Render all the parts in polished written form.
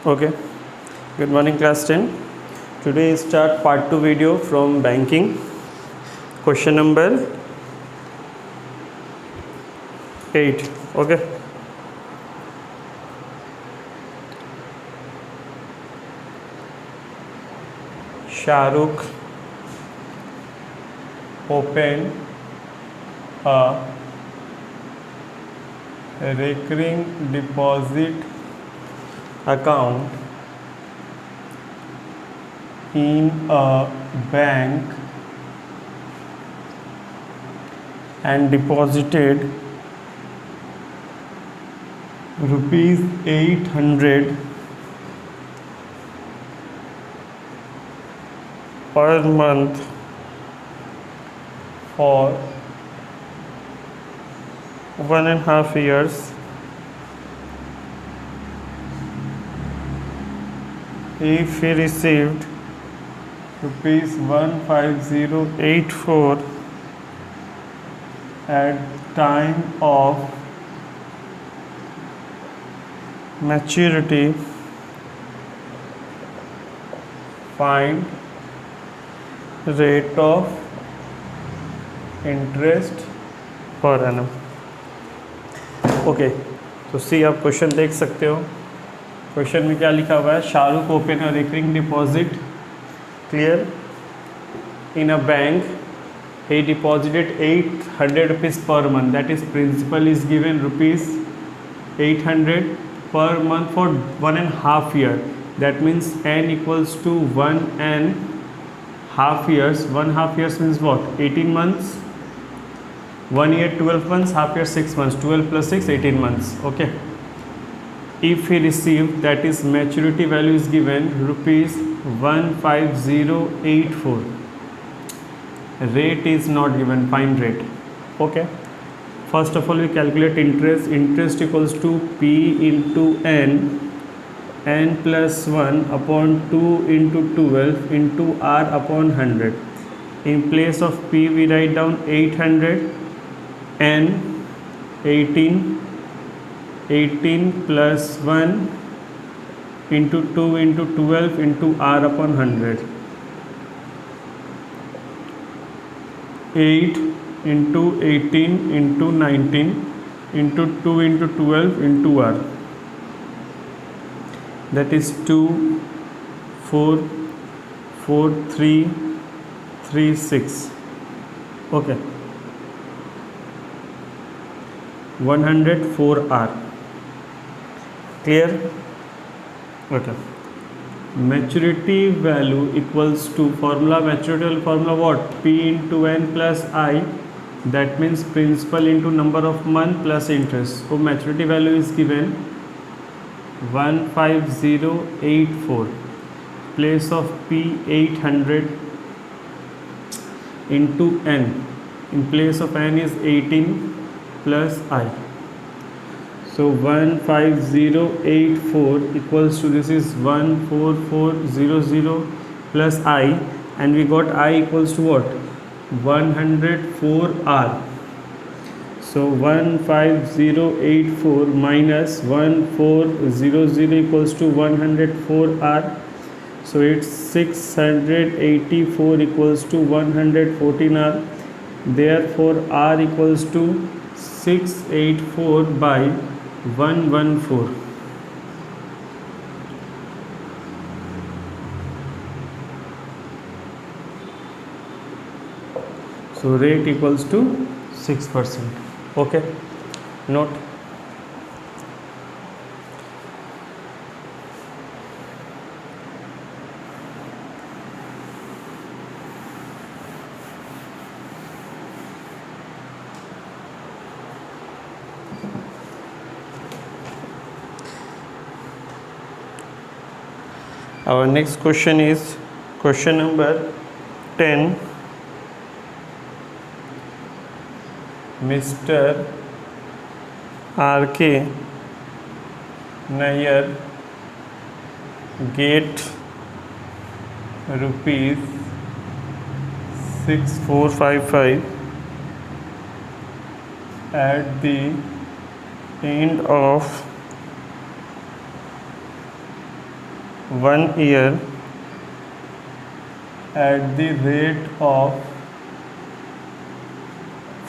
Okay, good morning class 10. Today start part 2 video from banking. Question number 8. Okay. Shahrukh opened a recurring deposit account in a bank and deposited rupees 800 per month for 1.5 years. If he received rupees 15084 at time of maturity, find rate of interest per annum. Okay, तो सी आप question देख सकते हो. Question में क्या लिखा हुआ है? Shahrukh open a recurring deposit, clear, in a bank. he deposited 800 rupees per month, that is principal is given rupees 800 per month for 1.5 year. That means n equals to 1.5 years. 1.5 years means what? 18 months. 1 year 12 months, half year 6 months. 12 plus 6, 18 months. Okay. If he received, that is maturity value is given rupees 15084. Rate is not given, find rate. Okay. First of all, we calculate interest. Interest equals to P into n plus 1 upon 2 into 12 into R upon 100. In place of P, we write down 800, n 18 plus 1 into 2 into 12 into R upon 100. 8 into 18 into 19 into 2 into 12 into R. That is 2, 4, 4, 3, 3, 6. Okay. 104 R. Clear? Okay. Maturity value equals to formula, maturity formula what? P into n plus I, that means principal into number of month plus interest. So maturity value is given 15084. Place of P 800 into n. In place of n is 18 plus I. So 15084 equals to, this is 14400 plus I, and we got I equals to what? 104 R. So 15084 minus 1400 equals to 104 R. So it's 684 equals to 114 R. Therefore R equals to 684 by 114. So rate equals to 6%. Okay, note. Our next question is question number 10. Mr. R.K. Nair get rupees 6455 at the end of 1 year at the rate of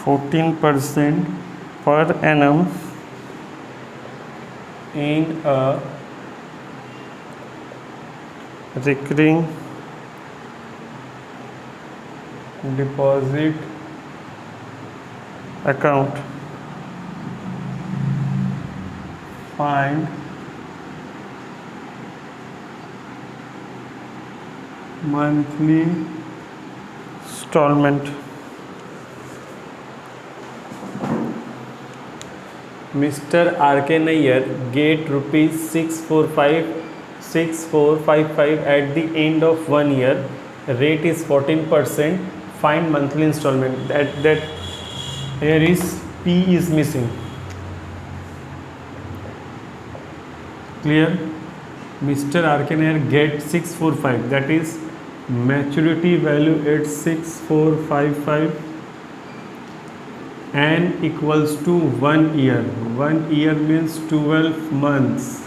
14% per annum in a recurring deposit account. Find monthly installment. Mr. R.K. Nayyar get rupees 6455 at the end of 1 year. Rate is 14%. Find monthly installment. That here is P is missing. Clear? Mr. R.K. Nayyar get 645. That is maturity value at 6455. N equals to 1 year. 1 year means 12 months.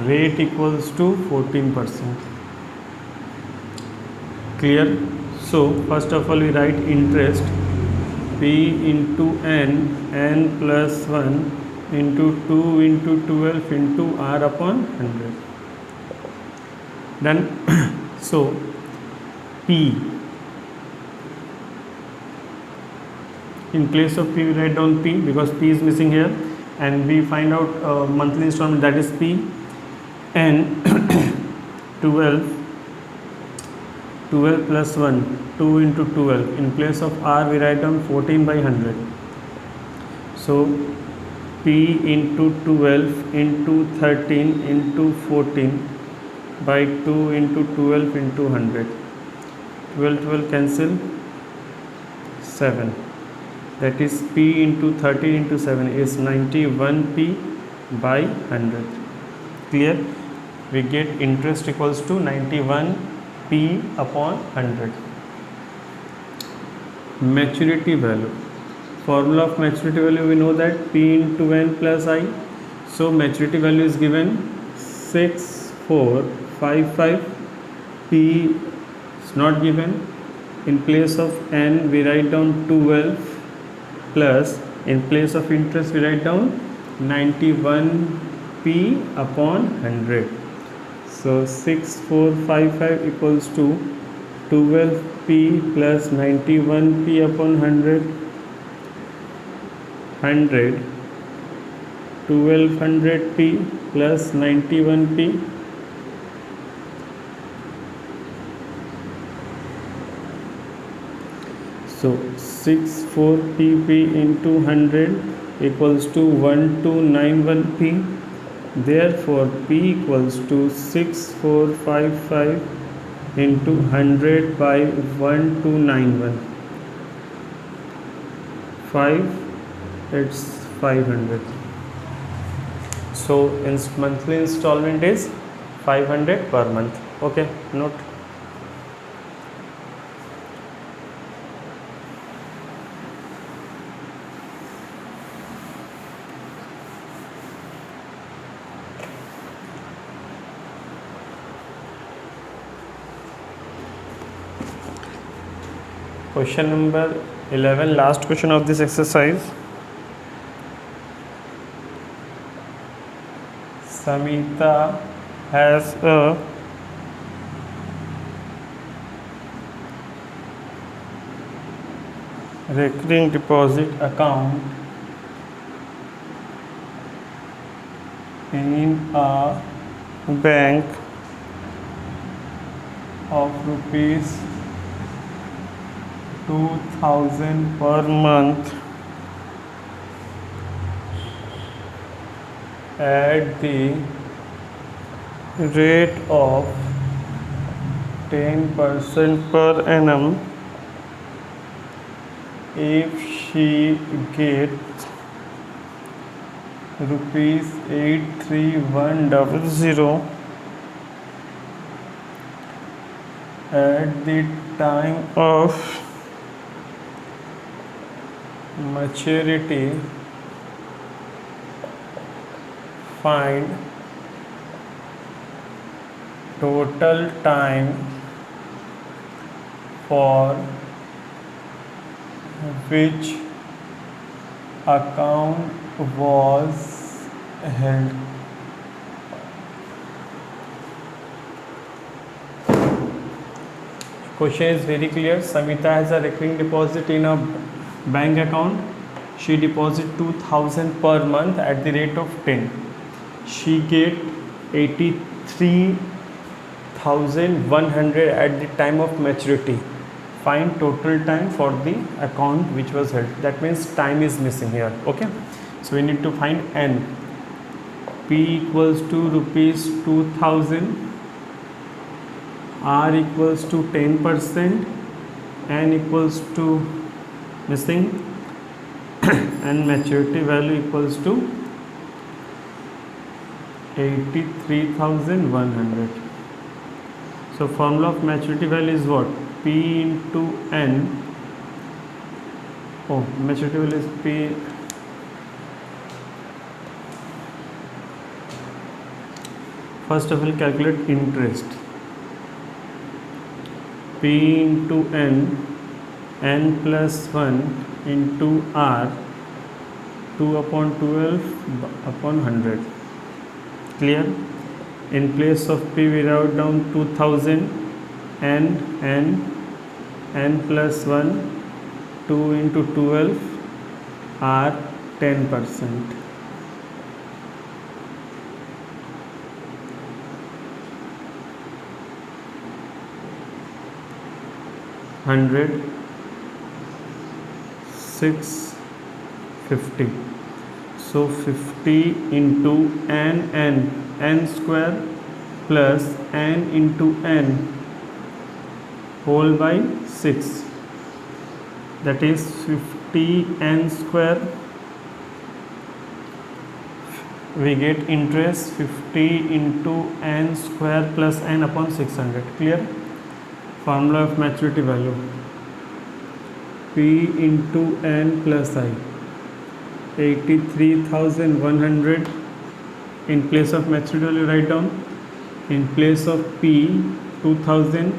Rate equals to 14%. Clear? So first of all we write interest P into n plus 1 into 2 into 12 into R upon 100. Done. So P, in place of P we write down P because P is missing here, and we find out monthly installment, that is P. N 12 plus 1, 2 into 12. In place of R we write down 14 by 100. So P into 12 into 13 into 14 by 2 into 12 into 100. 12 cancel, 7. That is P into 13 into 7 is 91P by 100. Clear? We get interest equals to 91P upon 100. Maturity value. Formula of maturity value, we know that P into N plus I. So maturity value is given 6455. P is not given. In place of N we write down 12 plus, in place of interest we write down 91P upon 100. So 6455 equals to 12P plus 91P upon 100. 1200P plus 91P. So 64PP into 100 equals to 1291P. Therefore P equals to 6455 into 100 by 1291. 5, it's 500. So monthly installment is 500 per month. Okay, note. Question number 11, last question of this exercise. Samita has a recurring deposit account in a bank of rupees 2000 per month at the rate of 10% per annum if she gets rupees 83100 at the time of maturity. Find total time for which account was held. Question is very clear. Samita has a recurring deposit in a bank account. She deposit 2000 per month at the rate of 10. She get 83,100 at the time of maturity. Find total time for the account which was held. That means time is missing here. Okay. So we need to find N. P equals to rupees 2000. R equals to 10%. N equals to missing. And maturity value equals to 83,100. So formula of maturity value is what? P into N. Oh, maturity value is P. First of all, calculate interest. P into N, N plus 1 into R, 2 upon 12 upon 100. Clear? In place of P we write down 2000, N plus 1, 2 into 12, R 10%. Hundred 650. So 50 into n square plus n into n whole by 6. That is 50n square. We get interest 50 into n square plus n upon 600. Clear? Formula of maturity value. P into n plus I. 83,100. In place of maturity value write down. In place of P 2000,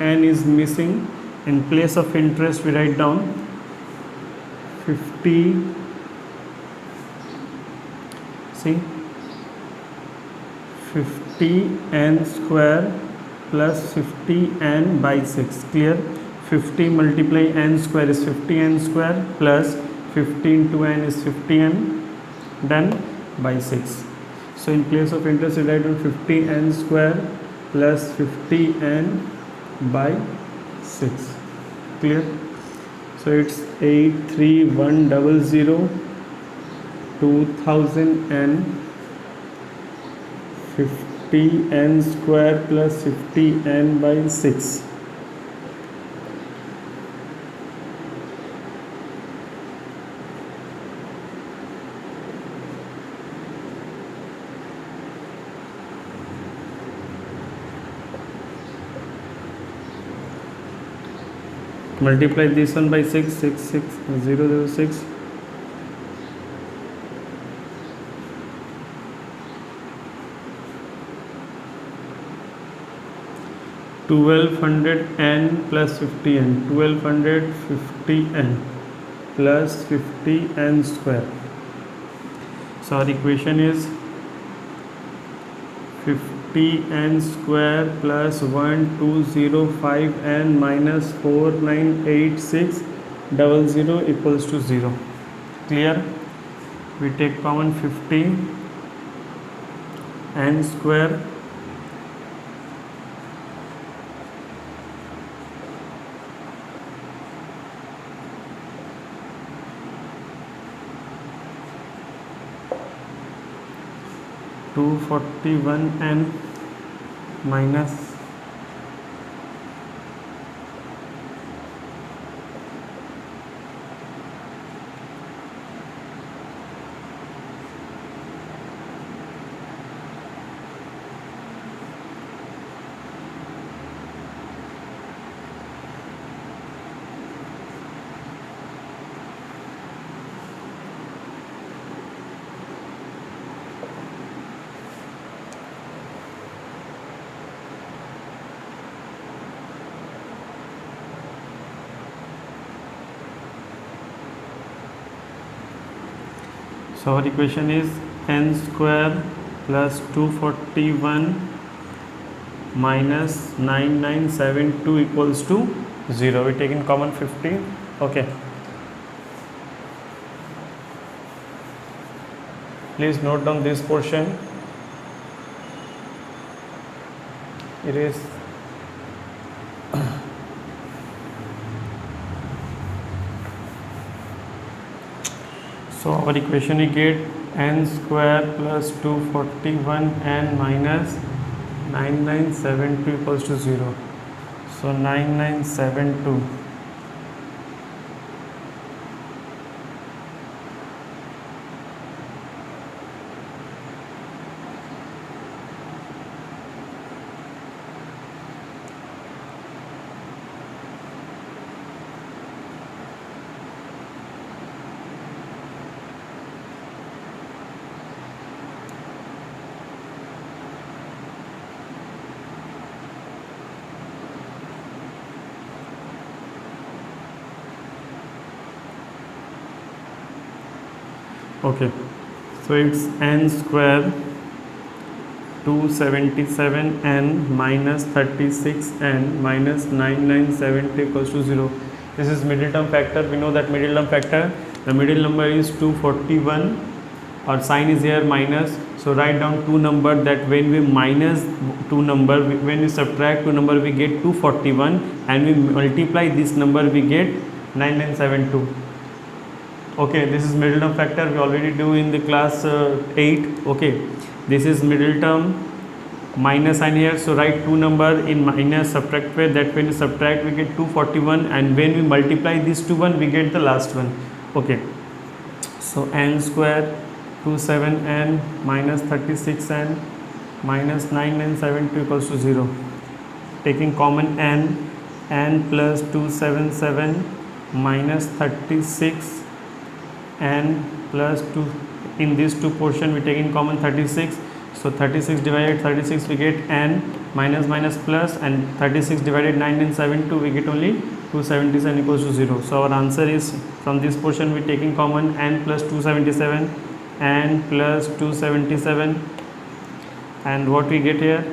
n is missing. In place of interest we write down 50. See, 50n square plus 50n by 6. Clear? 50 multiply n square is 50n square plus 50 into n is 50n, done, by 6. So in place of interest we write down 50n square plus 50n by 6. Clear? So it's 83100, 2000n, 50n square plus 50n by 6. Multiply this one by 6, 6, 6, 0, 0, 6. 1200n plus 50n, 1250n plus 50n square. So our equation is 50n square plus 1205n minus 498600 equals to 0. Clear? We take common 50 n square two 41n minus 2 So our equation is n square plus 241 minus 9972 equals to 0. We take in common 50. Okay. Please note down this portion. It is so our equation we get n square plus 241 n minus 9972 equals to 0. So 9972. Okay, so it's n square 277 n minus 36 n minus 9970 equals to 0. This is middle term factor. We know that middle term factor, the middle number is 241, or sign is here minus. So write down two number, that when we minus two number, when we subtract two number, we get 241, and we multiply this number, we get 9972. Okay, this is middle term factor. We already do in the class 8. Okay, this is middle term, minus sign here. So write two number in minus subtract way, that when we subtract we get 241, and when we multiply this to 1 we get the last one. Okay, so n square 27n minus 36n minus 9972 equals to 0. Taking common n plus 277 minus 36 n plus 2, in these two portion we take in common 36. So 36 divided 36 we get n, minus minus plus, and 36 divided 9972 we get only 277 equals to 0. So our answer is, from this portion we take in common n plus 277, n plus 277, and what we get here,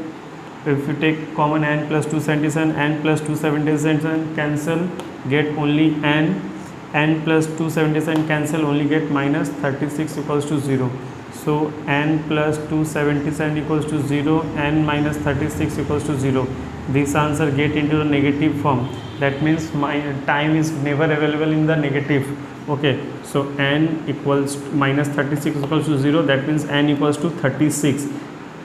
if you take common n plus 277, n plus 277 cancel, get only n plus 277 cancel, only get minus 36 equals to 0. So n plus 277 equals to 0, n minus 36 equals to 0. This answer get into the negative form. That means my time is never available in the negative. Okay, so n equals minus 36 equals to 0. That means n equals to 36,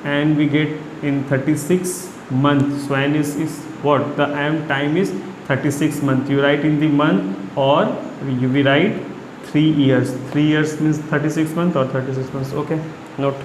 and we get in 36 months. So n is what? The time is 36 month. You write in the month, or we write 3 years. 3 years means 36 months or 36 months. Okay, note.